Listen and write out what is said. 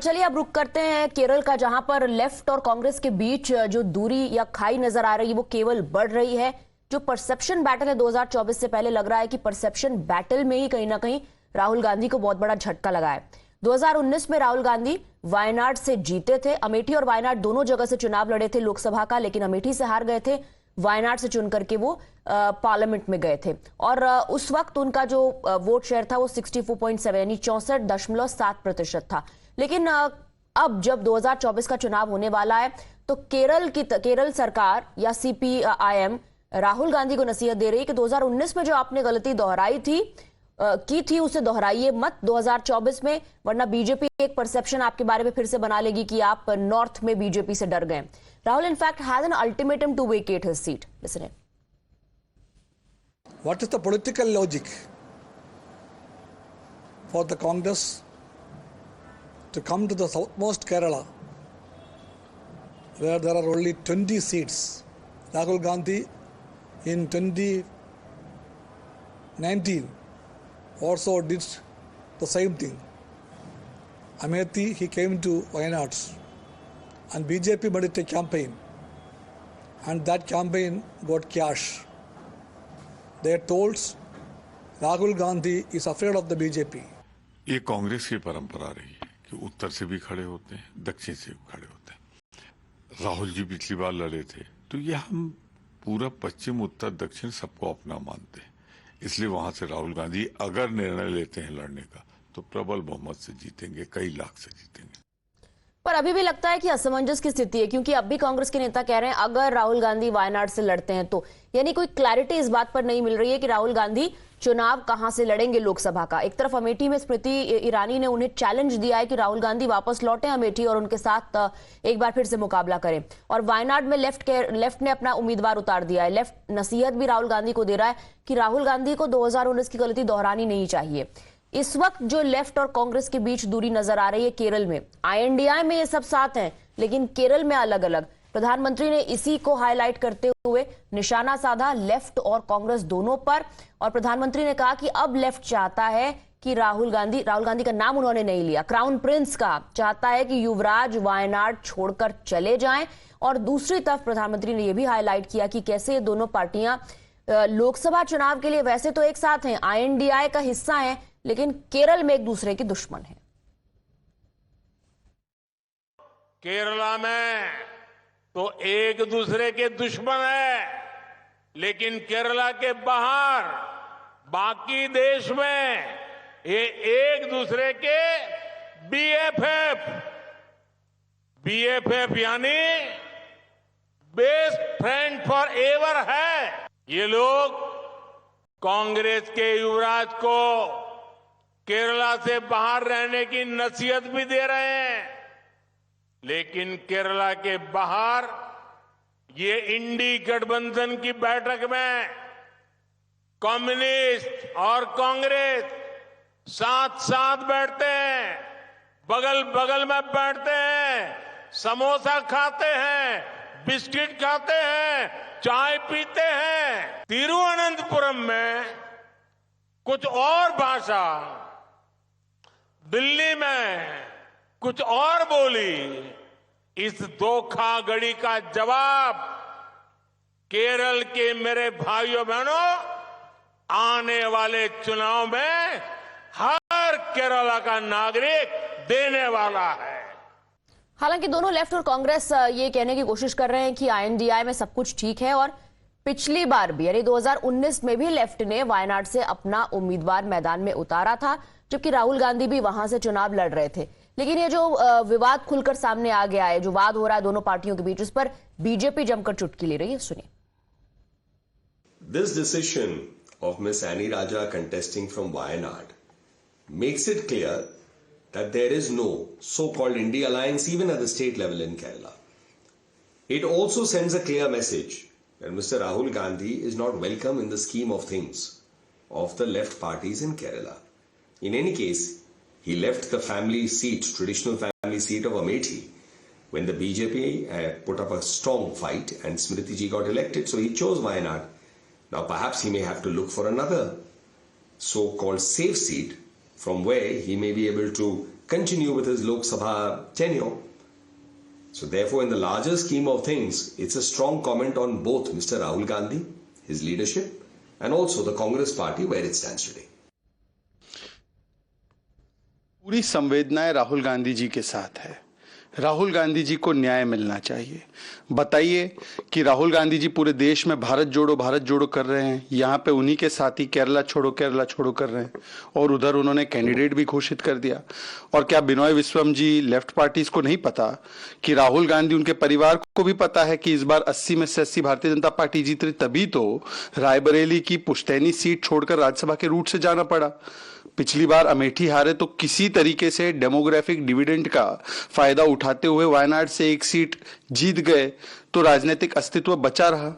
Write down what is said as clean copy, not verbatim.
चलिए अब रुक करते हैं केरल का, जहां पर लेफ्ट और कांग्रेस के बीच जो दूरी या खाई नजर आ रही है वो केवल बढ़ रही है। जो परसेप्शन बैटल है 2024 से पहले लग रहा है कि परसेप्शन बैटल में ही कहीं ना कहीं राहुल गांधी को बहुत बड़ा झटका लगा है। 2019 में राहुल गांधी वायनाड से जीते थे। अमेठी और वायनाड दोनों जगह से चुनाव लड़े थे लोकसभा का, लेकिन अमेठी से हार गए थे। वायनाड से चुन करके वो पार्लियामेंट में गए थे और उस वक्त उनका जो वोट शेयर था वो 64.7 यानी 64.7% था। लेकिन अब जब 2024 का चुनाव होने वाला है तो केरल सरकार या सीपीआईएम राहुल गांधी को नसीहत दे रही है कि 2019 में जो आपने गलती दोहराई थी उसे दोहराइए मत 2024 में, वरना बीजेपी एक परसेप्शन आपके बारे में फिर से बना लेगी कि आप नॉर्थ में बीजेपी से डर गए। Rahul in fact has an ultimatum to vacate his seat. Listen in. What is the political logic for the Congress to come to the southmost Kerala, where there are only 20 seats? Rahul Gandhi in 2019 also did the same thing. Amethi, he came to Wayanad and BJP made it a campaign, and that campaign got cash. They told Rahul Gandhi is afraid of the BJP. ये कांग्रेस की परंपरा रही है कि उत्तर से भी खड़े होते हैं, दक्षिण से भी खड़े होते हैं। राहुल जी पिछली बार लड़े थे, तो ये हम पूरा पश्चिम उत्तर दक्षिण सबको अपना मानते हैं। इसलिए वहां से राहुल गांधी अगर निर्णय लेते हैं लड़ने का तो प्रबल बहुमत से जीतेंगे, कई लाख से जीतेंगे। पर अभी भी लगता है कि असमंजस की स्थिति है, क्योंकि अब भी कांग्रेस के नेता कह रहे हैं अगर राहुल गांधी वायनाड से लड़ते हैं तो, यानी कोई क्लैरिटी इस बात पर नहीं मिल रही है कि राहुल गांधी चुनाव कहां से लड़ेंगे लोकसभा का। एक तरफ अमेठी में स्मृति ईरानी ने उन्हें चैलेंज दिया है कि राहुल गांधी वापस लौटे अमेठी और उनके साथ एक बार फिर से मुकाबला करें, और वायनाड में लेफ्ट ने अपना उम्मीदवार उतार दिया है। लेफ्ट नसीहत भी राहुल गांधी को दे रहा है कि राहुल गांधी को 2019 की गलती दोहरानी नहीं चाहिए। इस वक्त जो लेफ्ट और कांग्रेस के बीच दूरी नजर आ रही है केरल में, आईएनडीआई में ये सब साथ हैं लेकिन केरल में अलग अलग। प्रधानमंत्री ने इसी को हाईलाइट करते हुए निशाना साधा लेफ्ट और कांग्रेस दोनों पर, और प्रधानमंत्री ने कहा कि अब लेफ्ट चाहता है कि राहुल गांधी का नाम उन्होंने नहीं लिया, क्राउन प्रिंस का, चाहता है कि युवराज वायनाड छोड़कर चले जाएं। और दूसरी तरफ प्रधानमंत्री ने यह भी हाईलाइट किया कि कैसे ये दोनों पार्टियां लोकसभा चुनाव के लिए वैसे तो एक साथ हैं, आईएनडीआई का हिस्सा हैं, लेकिन केरल में एक दूसरे के दुश्मन हैं। केरला में तो एक दूसरे के दुश्मन है, लेकिन केरला के बाहर बाकी देश में ये एक दूसरे के बीएफएफ यानी बेस्ट फ्रेंड फॉर एवर है। ये लोग कांग्रेस के युवराज को केरला से बाहर रहने की नसीहत भी दे रहे हैं, लेकिन केरला के बाहर ये इंडी गठबंधन की बैठक में कम्युनिस्ट और कांग्रेस साथ साथ बैठते हैं, बगल बगल में बैठते हैं, समोसा खाते हैं, बिस्किट खाते हैं, चाय पीते हैं। तिरुवनंतपुरम में कुछ और भाषा, दिल्ली में कुछ और बोली। इस धोखाधड़ी का जवाब केरल के मेरे भाइयों बहनों आने वाले चुनाव में हर केरला का नागरिक देने वाला है। हालांकि दोनों लेफ्ट और कांग्रेस ये कहने की कोशिश कर रहे हैं कि आईएनडीआई में सब कुछ ठीक है, और पिछली बार भी यानी 2019 में भी लेफ्ट ने वायनाड से अपना उम्मीदवार मैदान में उतारा था, जबकि राहुल गांधी भी वहां से चुनाव लड़ रहे थे। लेकिन ये जो विवाद खुलकर सामने आ गया है, जो वाद हो रहा है दोनों पार्टियों के बीच, उस पर बीजेपी जमकर चुटकी ले रही है। सुनिए। This decision of Miss Annie Raja contesting from Wayanad makes it clear that there is no so-called India alliance even at the state level in Kerala. It also sends a clear message that Mr. Rahul Gandhi is not welcome in the scheme of things of the left parties in Kerala. In any case, he left the family seat, traditional family seat of Amethi, when the BJP put up a strong fight and Smriti ji got elected, so he chose Wayanad. Now perhaps he may have to look for another so-called safe seat from where he may be able to continue with his Lok Sabha tenure. So therefore, in the larger scheme of things, it's a strong comment on both Mr. Rahul Gandhi, his leadership, and also the Congress party where it stands today. पूरी संवेदनाएं राहुल गांधी जी के साथ है। राहुल गांधी जी को न्याय मिलना चाहिए। बताइए कि राहुल गांधी जी पूरे देश में भारत जोड़ो कर रहे हैं, यहाँ पे उन्हीं के साथी केरला छोड़ो कर रहे हैं, और उधर उन्होंने कैंडिडेट भी घोषित कर दिया। और क्या बिनोय विश्वम जी लेफ्ट पार्टीज को नहीं पता कि राहुल गांधी, उनके परिवार को भी पता है कि इस बार 80 में से 80 भारतीय जनता पार्टी जीत रही, तभी तो रायबरेली की पुश्तैनी सीट छोड़कर राज्यसभा के रूट से जाना पड़ा। पिछली बार अमेठी हारे तो किसी तरीके से डेमोग्राफिक डिविडेंड का फायदा उठाते हुए वायनाड से एक सीट जीत गए, तो राजनीतिक अस्तित्व बचा रहा।